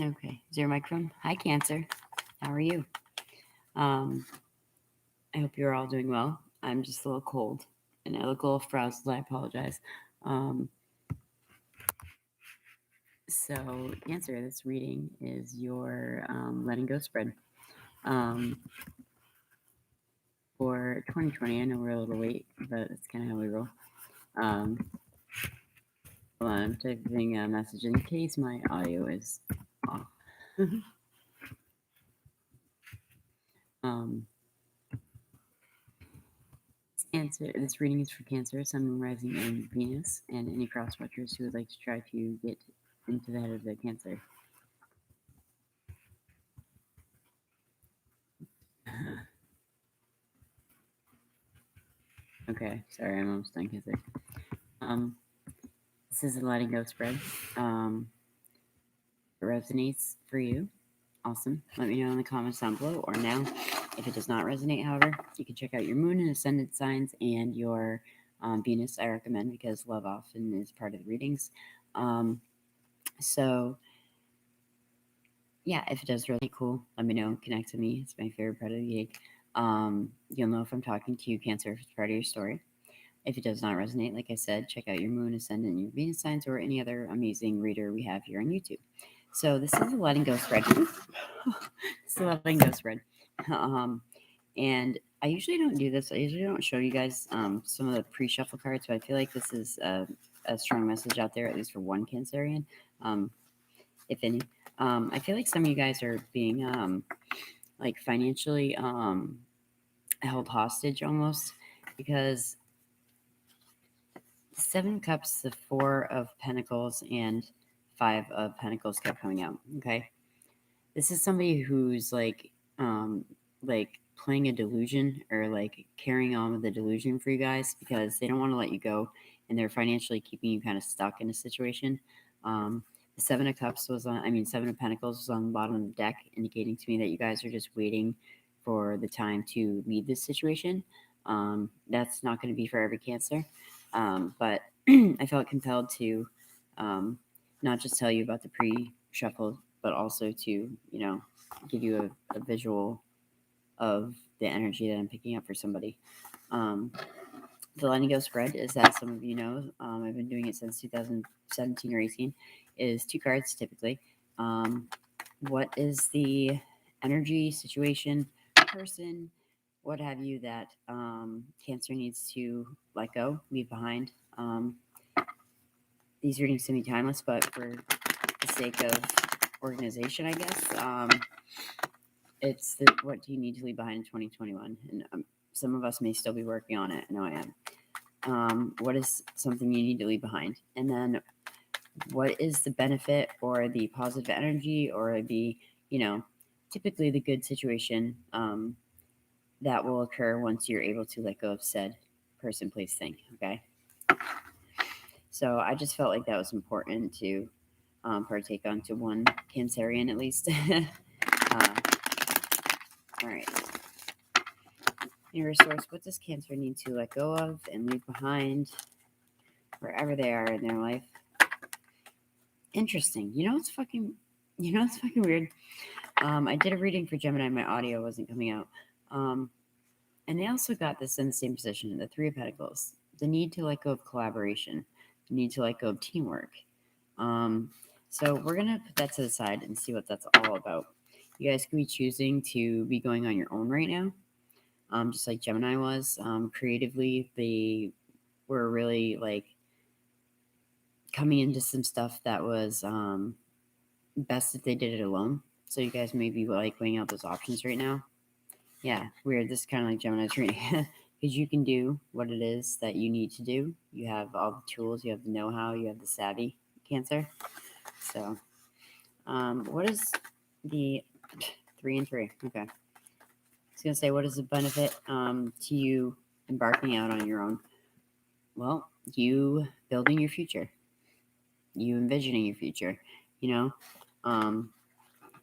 Okay. Is there a microphone? Hi, Cancer. How are you? Um, I hope you're all doing well. I'm just a little cold and I look a little frazzled. I apologize. Um, so, Cancer, this reading is your letting go spread for 2020. I know we're a little late, but it's kind of how we roll. Um, Hold on, I'm typing a message in case my audio is off. um, Cancer. This reading is for Cancer, Sun, Moon, Rising, and Venus, and any cross watchers who would like to try to get into the head of the Cancer. Okay, sorry, I'm almost done, Cancer. This is a letting go spread. If it resonates for you, awesome. Let me know in the comments down below or now. If it does not resonate, however, you can check out your moon and ascendant signs and your Venus. I recommend because love often is part of the readings. So yeah, if it does really cool, let me know. Connect to me. It's my favorite part of the gig. You'll know if I'm talking to you, Cancer, if it's part of your story. If it does not resonate, like I said, check out your moon, ascendant, and your Venus signs, or any other amazing reader we have here on YouTube. So this is a letting go spread. This is a letting go spread. And I usually don't do this. I usually don't show you guys some of the pre-shuffle cards, but I feel like this is a strong message out there, at least for one Cancerian, if any. I feel like some of you guys are being like financially held hostage almost, because Seven of Cups, the Four of Pentacles, and Five of Pentacles kept coming out. Okay, this is somebody who's like playing a delusion, or like carrying on with the delusion for you guys, because they don't want to let you go, and they're financially keeping you kind of stuck in a situation. The Seven of Cups was on, Seven of Pentacles was on the bottom of the deck, indicating to me that you guys are just waiting for the time to leave this situation. That's not going to be for every Cancer, but I felt compelled to not just tell you about the pre-shuffle, but also to, give you a visual of the energy that I'm picking up for somebody. The letting go spread, is, as some of you know, I've been doing it since 2017 or 18, is two cards typically. What is the energy, situation, person, what have you, that Cancer needs to let go, leave behind? These readings can be timeless, but for the sake of organization, I guess, it's what do you need to leave behind in 2021? And some of us may still be working on it. I know I am. What is something you need to leave behind? And then what is the benefit or the positive energy or the, typically the good situation that will occur once you're able to let go of said person, place, thing. Okay. So I just felt like that was important to partake onto one Cancerian at least. All right. Your source, what does Cancer need to let go of and leave behind wherever they are in their life? Interesting. It's fucking weird. I did a reading for Gemini. My audio wasn't coming out. And they also got this in the same position, the Three of Pentacles. The need to let go of collaboration. The need to let go of teamwork. So we're going to put that to the side and see what that's all about. You guys could be choosing to be going on your own right now. Just like Gemini was. Creatively, they were really like coming into some stuff that was best if they did it alone. So you guys may be like weighing out those options right now. Yeah, weird. This is kind of like Gemini's reading. Because you can do what it is that you need to do. You have all the tools, you have the know-how, you have the savvy, Cancer. So, what is the 3 and 3? Okay. I was going to say, what is the benefit to you embarking out on your own? Well, you building your future. You envisioning your future.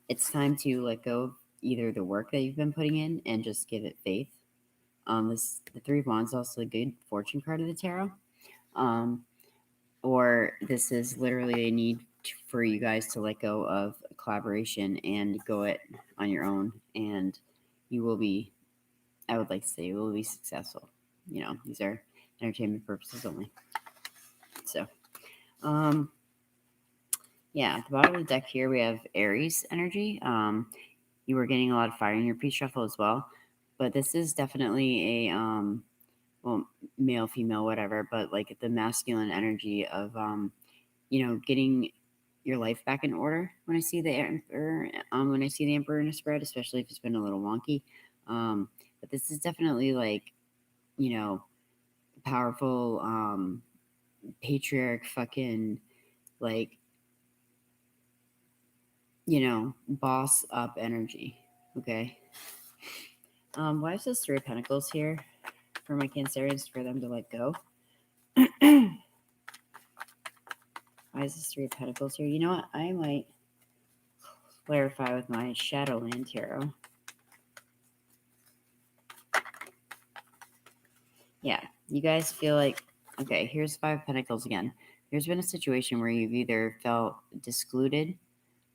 It's time to let go of either the work that you've been putting in and just give it faith. The Three of Wands is also a good fortune card of the tarot. Or this is literally a need for you guys to let go of collaboration and go it on your own, and you will be, I would like to say, you will be successful. These are entertainment purposes only. So, yeah, at the bottom of the deck here, we have Aries energy. You were getting a lot of fire in your peace shuffle as well, but this is definitely a, well, male, female, whatever, but like the masculine energy of, getting your life back in order. When I see the emperor, in a spread, especially if it's been a little wonky. But this is definitely like, powerful, patriarch fucking, like, boss up energy. Okay. Why is this Three of Pentacles here for my Cancerians for them to let go? Why is this Three of Pentacles here? You know what? I might clarify with my Shadowland Tarot. Yeah, you guys feel like, okay, here's Five of Pentacles again. There's been a situation where you've either felt discluded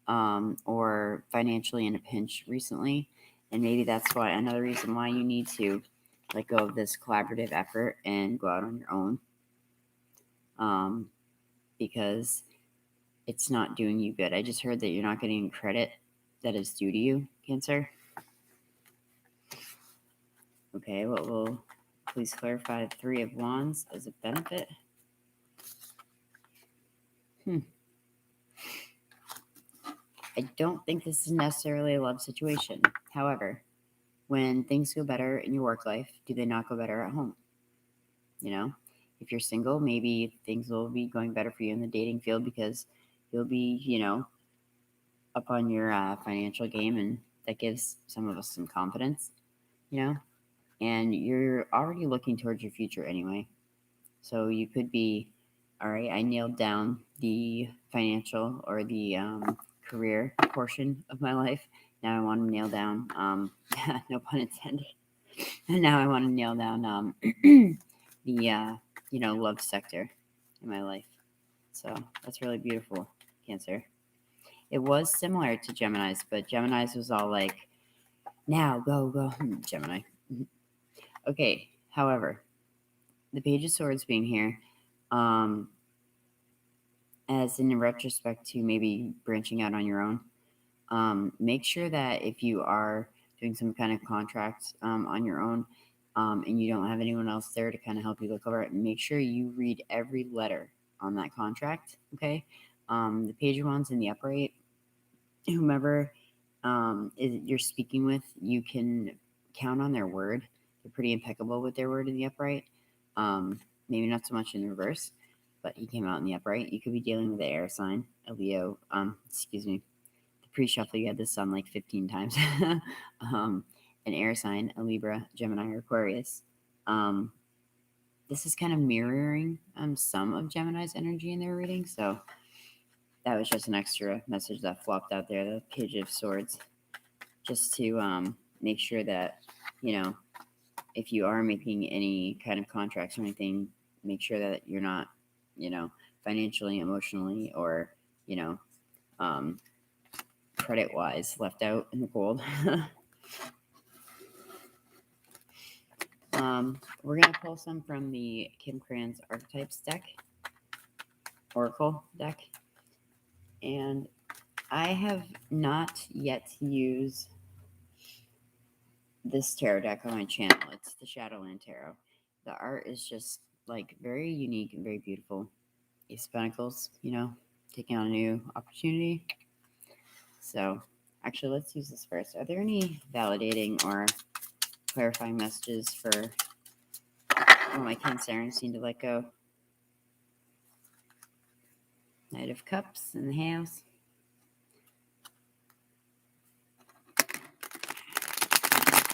or financially in a pinch recently. And maybe that's why another reason why you need to let go of this collaborative effort and go out on your own. Because it's not doing you good. I just heard that you're not getting credit that is due to you, Cancer. Okay, what will please clarify the Three of Wands as a benefit? I don't think this is necessarily a love situation. However, when things go better in your work life, do they not go better at home? If you're single, maybe things will be going better for you in the dating field because you'll be, up on your financial game, and that gives some of us some confidence, and you're already looking towards your future anyway. So you could be, all right, I nailed down the financial or the career portion of my life. Now I want to nail down, no pun intended. And now I want to nail down the, love sector in my life. So that's really beautiful, Cancer. It was similar to Gemini's, but Gemini's was all like, now, go, Gemini. Okay, however, the Page of Swords being here, as in retrospect to maybe branching out on your own, make sure that if you are doing some kind of contract on your own, and you don't have anyone else there to kind of help you look over it, make sure you read every letter on that contract, okay? The Page of Wands in the upright, whomever you're speaking with, you can count on their word. They're pretty impeccable with their word in the upright. Maybe not so much in the reverse, but he came out in the upright. You could be dealing with the air sign, a Leo. The pre-shuffle, you had the sun like 15 times. An air sign, a Libra, Gemini, or Aquarius. This is kind of mirroring some of Gemini's energy in their reading, so that was just an extra message that flopped out there, the Page of Swords, just to make sure that, if you are making any kind of contracts or anything, make sure that you're not, financially, emotionally, or, credit-wise left out in the cold. We're going to pull some from the Kim Cran's Archetypes deck, Oracle deck. And I have not yet used this tarot deck on my channel. It's the Shadowland Tarot. The art is just like very unique and very beautiful. Ace of Pentacles, taking on a new opportunity. So actually, let's use this first. Are there any validating or clarifying messages for my Cancerians need to let go? Knight of Cups in the house.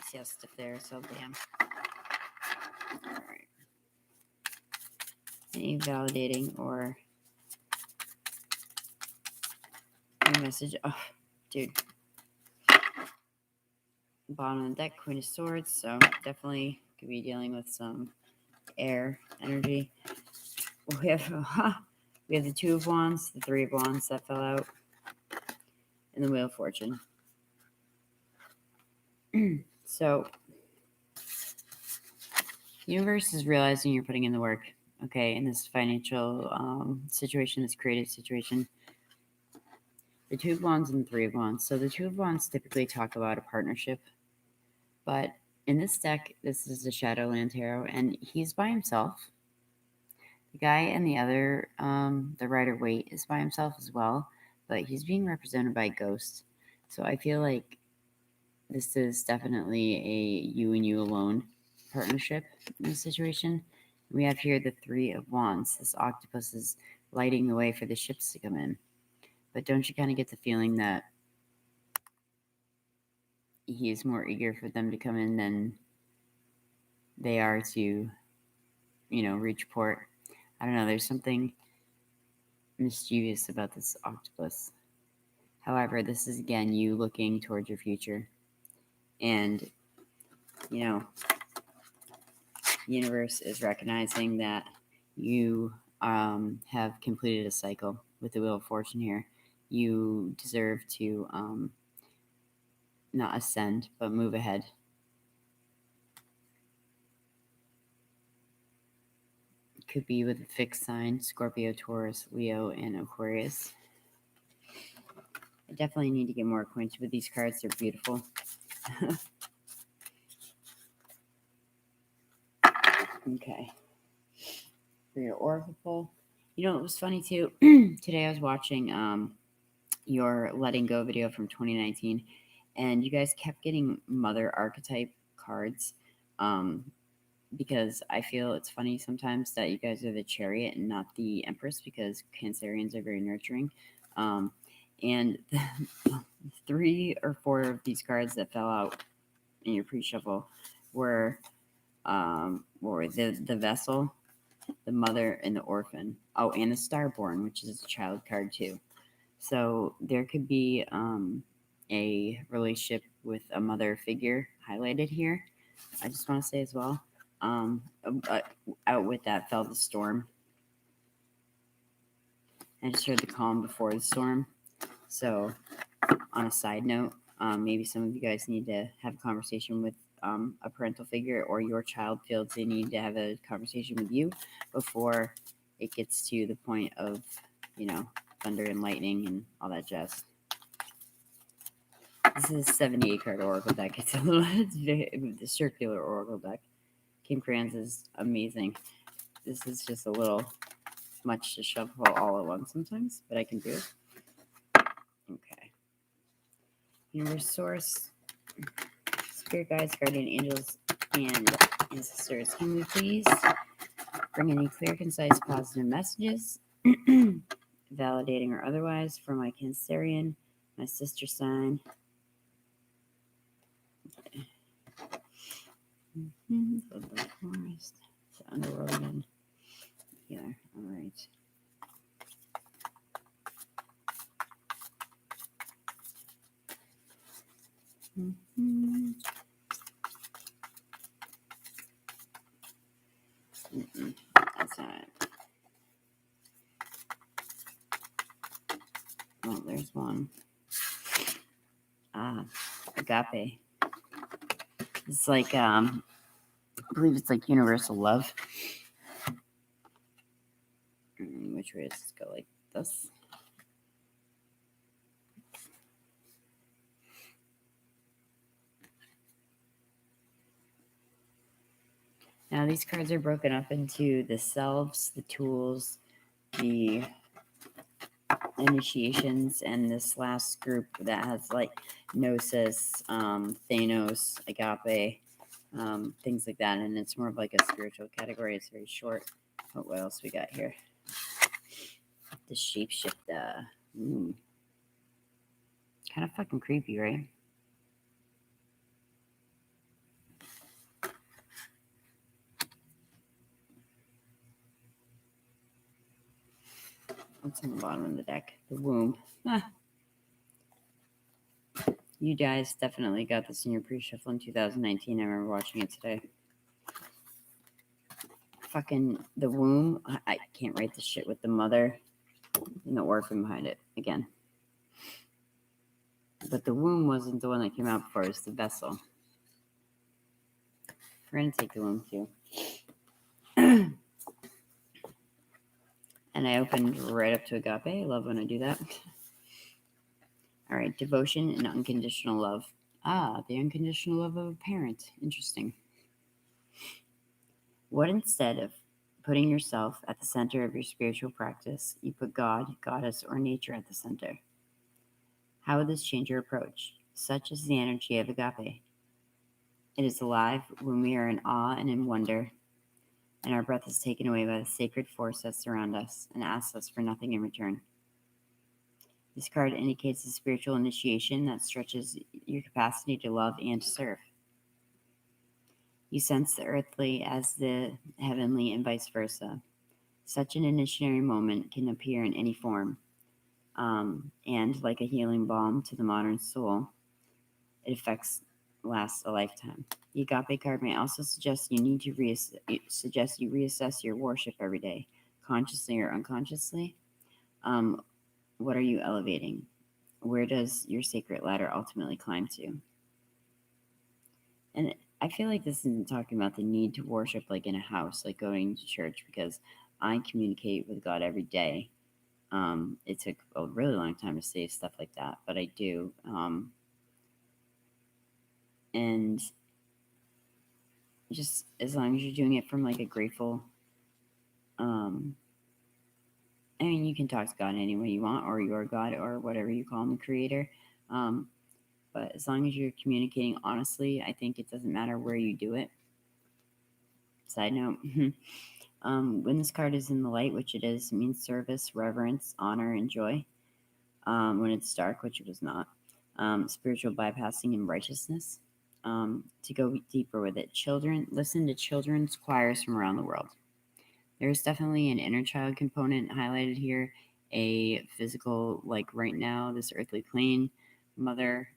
See how stiff they are, so damn. Alright. Any validating or any message? Oh, dude. Bottom of the deck, Queen of Swords, so definitely could be dealing with some air energy. We have the Two of Wands, the Three of Wands that fell out, and the Wheel of Fortune. So, the universe is realizing you're putting in the work, okay, in this financial situation, this creative situation. The Two of Wands and the Three of Wands. So, the Two of Wands typically talk about a partnership, but in this deck, this is the Shadowland Tarot, and he's by himself. The guy and the other, the Rider-Waite, is by himself as well, but he's being represented by ghosts. So I feel like this is definitely a you and you alone partnership in this situation. We have here the Three of Wands. This octopus is lighting the way for the ships to come in. But don't you kind of get the feeling that he is more eager for them to come in than they are to, reach port? I don't know. There's something mischievous about this octopus. However, this is again you looking towards your future. And, the universe is recognizing that you have completed a cycle with the Wheel of Fortune here. You deserve to not ascend, but move ahead. It could be with a fixed sign: Scorpio, Taurus, Leo, and Aquarius. I definitely need to get more acquainted with these cards. They're beautiful. Okay. For your oracle pull. It was funny too. Today I was watching your Letting Go video from 2019, and you guys kept getting mother archetype cards. Because I feel it's funny sometimes that you guys are the Chariot and not the Empress, because Cancerians are very nurturing. And 3 or 4 of these cards that fell out in your pre-shuffle were the Vessel, the Mother, and the Orphan. Oh, and the Starborn, which is a child card too. So there could be a relationship with a mother figure highlighted here. I just want to say as well. Out with that fell the storm. I just heard the calm before the storm. So, on a side note, maybe some of you guys need to have a conversation with a parental figure, or your child feels they need to have a conversation with you before it gets to the point of, thunder and lightning and all that jazz. This is a 78 card oracle deck. It's the circular oracle deck. Kim Crayons is amazing. This is just a little much to shuffle all at once sometimes, but I can do it. Okay. Universe source, spirit guides, guardian angels, and ancestors. Can we please bring any clear, concise, positive messages, validating or otherwise, for my Cancerian, my sister sign? The forest, the underworld, and healer. All right. That's not it. Oh, there's one. Agape. It's like, I believe it's like universal love. Which way does this go? Like this? Now, these cards are broken up into the selves, the tools, the initiations, and this last group that has like Gnosis, Thanos, Agape, things like that. And it's more of like a spiritual category. It's very short. Oh, what else we got here? The shapeshifter. Kind of fucking creepy, right? What's on the bottom of the deck? The womb. You guys definitely got this in your pre-shuffle in 2019. I remember watching it today. Fucking the womb. I can't write the shit with the mother and the orphan behind it again. But the womb wasn't the one that came out before, it was the vessel. We're going to take the womb too. And I opened right up to Agape. I love when I do that. All right, devotion and unconditional love. The unconditional love of a parent. Interesting. What instead of putting yourself at the center of your spiritual practice, you put God, Goddess, or nature at the center? How would this change your approach? Such is the energy of Agape. It is alive when we are in awe and in wonder, and our breath is taken away by the sacred force that surrounds us and asks us for nothing in return. This card indicates a spiritual initiation that stretches your capacity to love and to serve. You sense the earthly as the heavenly and vice versa. Such an initiatory moment can appear in any form, and like a healing balm to the modern soul, it lasts a lifetime. The Agape card may also suggest you need to reassess your worship every day, consciously or unconsciously. What are you elevating? Where does your sacred ladder ultimately climb to? And I feel like this isn't talking about the need to worship like in a house, like going to church, because I communicate with God every day. It took a really long time to say stuff like that, but I do. And just as long as you're doing it from like a grateful, I mean, you can talk to God any way you want, or your God, or whatever you call him, the creator. But as long as you're communicating honestly, I think it doesn't matter where you do it. Side note, when this card is in the light, which it is, it means service, reverence, honor, and joy. When it's dark, which it is not, spiritual bypassing and righteousness. To go deeper with it, listen to children's choirs from around the world. There's definitely an inner child component highlighted here, a physical, like right now, this earthly plane, mother,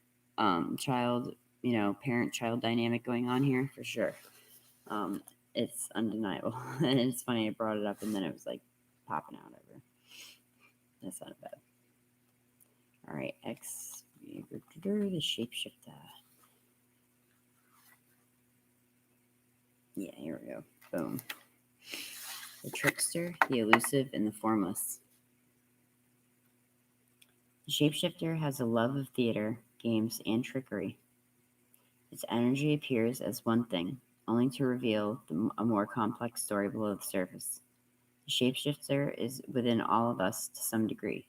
child, parent-child dynamic going on here for sure. It's undeniable. And it's funny, I brought it up and then it was like popping out over. That's not bad. All right, the shapeshifter. Yeah, here we go. Boom. The trickster, the elusive, and the formless. The shapeshifter has a love of theater, games, and trickery. Its energy appears as one thing, only to reveal a more complex story below the surface. The shapeshifter is within all of us to some degree.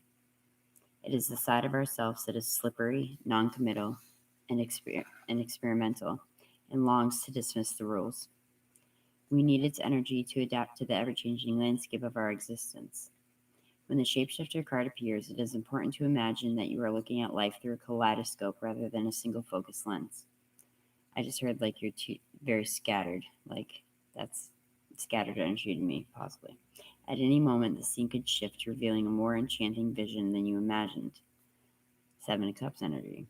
It is the side of ourselves that is slippery, non-committal, and experimental, and longs to dismiss the rules. We need its energy to adapt to the ever-changing landscape of our existence. When the shapeshifter card appears, it is important to imagine that you are looking at life through a kaleidoscope rather than a single focus lens. I just heard like you're very scattered, like that's scattered energy to me, possibly. At any moment, the scene could shift, revealing a more enchanting vision than you imagined. 7 of Cups energy.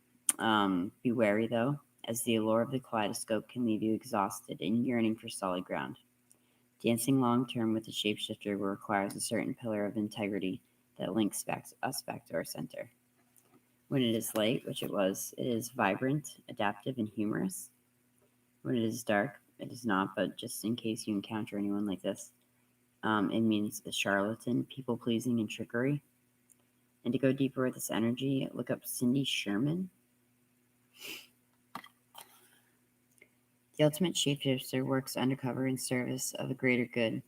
Be wary, though, as the allure of the kaleidoscope can leave you exhausted and yearning for solid ground. Dancing long-term with the shapeshifter requires a certain pillar of integrity that links us back to our center. When it is light, which it is vibrant, adaptive, and humorous. When it is dark, it is not, but just in case you encounter anyone like this, it means a charlatan, people-pleasing, and trickery. And to go deeper with this energy, look up Cindy Sherman. The ultimate shapeshifter works undercover in service of a greater good.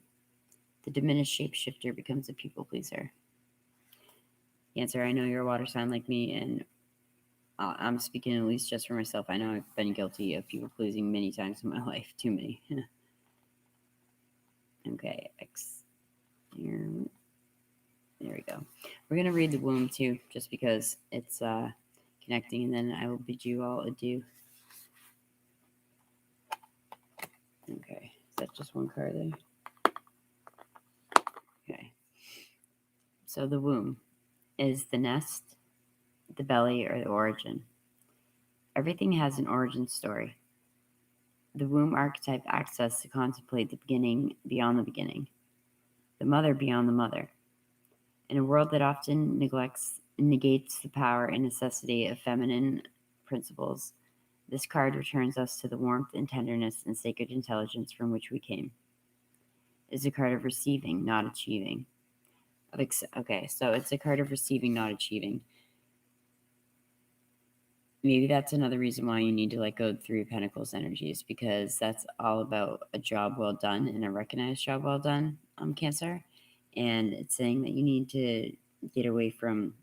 The diminished shapeshifter becomes a people pleaser. The answer, I know you're a water sign like me, and I'm speaking at least just for myself. I know I've been guilty of people pleasing many times in my life. Too many. Okay, here. There we go. We're going to read the womb too, just because it's connecting, and then I will bid you all adieu. Okay, is that just one card there? Okay. So the womb is the nest, the belly, or the origin. Everything has an origin story. The womb archetype asks us to contemplate the beginning beyond the beginning, the mother beyond the mother. In a world that often neglects negates the power and necessity of feminine principles. This card returns us to the warmth and tenderness and sacred intelligence from which we came. It's a card of receiving, not achieving. Okay, so it's a card of receiving, not achieving. Maybe that's another reason why you need to let go of Three of Pentacles energies, because that's all about a job well done and a recognized job well done, Cancer. And it's saying that you need to get away from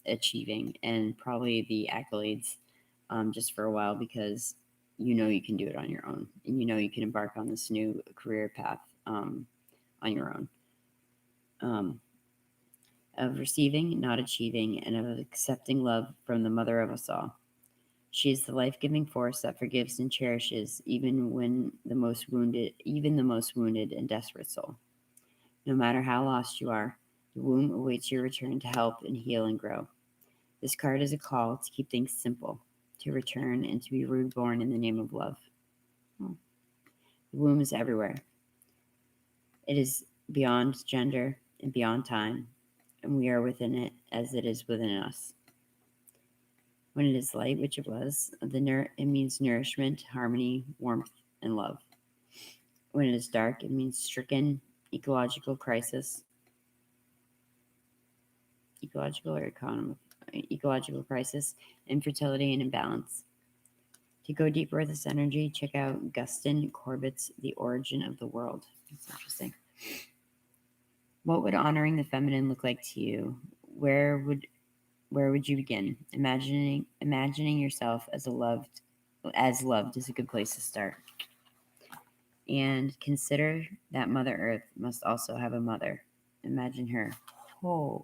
achieving and probably the accolades just for a while, because you know you can do it on your own, and you know you can embark on this new career path on your own. Of receiving, not achieving, and of accepting love from the mother of us all. She is the life-giving force that forgives and cherishes even the most wounded and desperate soul. No matter how lost you are, the womb awaits your return to help and heal and grow. This card is a call to keep things simple, to return and to be reborn in the name of love. The womb is everywhere. It is beyond gender and beyond time, and we are within it as it is within us. When it is light, which it was, it means nourishment, harmony, warmth, and love. When it is dark, it means stricken ecological crisis. Ecological crisis, infertility, and imbalance. To go deeper with this energy, check out Gustin Corbett's The Origin of the World. That's interesting. What would honoring the feminine look like to you? Where would you begin? Imagining yourself as loved is a good place to start. And consider that Mother Earth must also have a mother. Imagine her. Oh,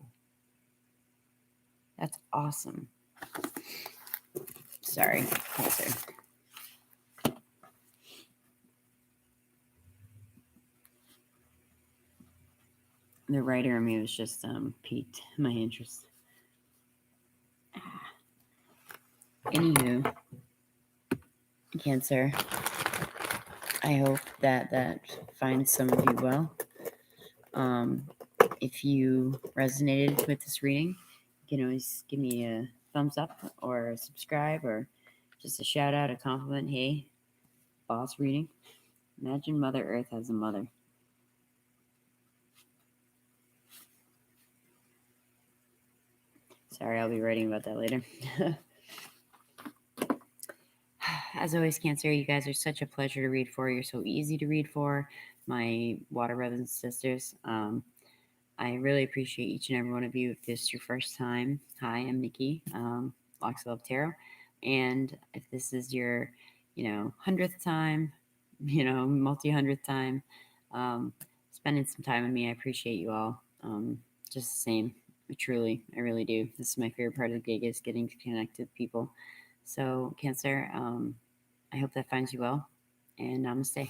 that's awesome. Sorry, Cancer. The writer in me was just piqued my interest. Anywho, Cancer, I hope that finds some of you well. If you resonated with this reading, you can always give me a thumbs up or subscribe, or just a shout out, a compliment. Hey, boss reading. Imagine Mother Earth has a mother. Sorry, I'll be writing about that later. As always, Cancer, you guys are such a pleasure to read for. You're so easy to read for, my water brothers and sisters. I really appreciate each and every one of you. If this is your first time, hi, I'm Niki, Locks of Love Tarot. And if this is your, 100th time, multi-100th time, spending some time with me, I appreciate you all. Just the same. Truly, I really do. This is my favorite part of the gig, is getting to connect with people. So, Cancer, I hope that finds you well, and namaste.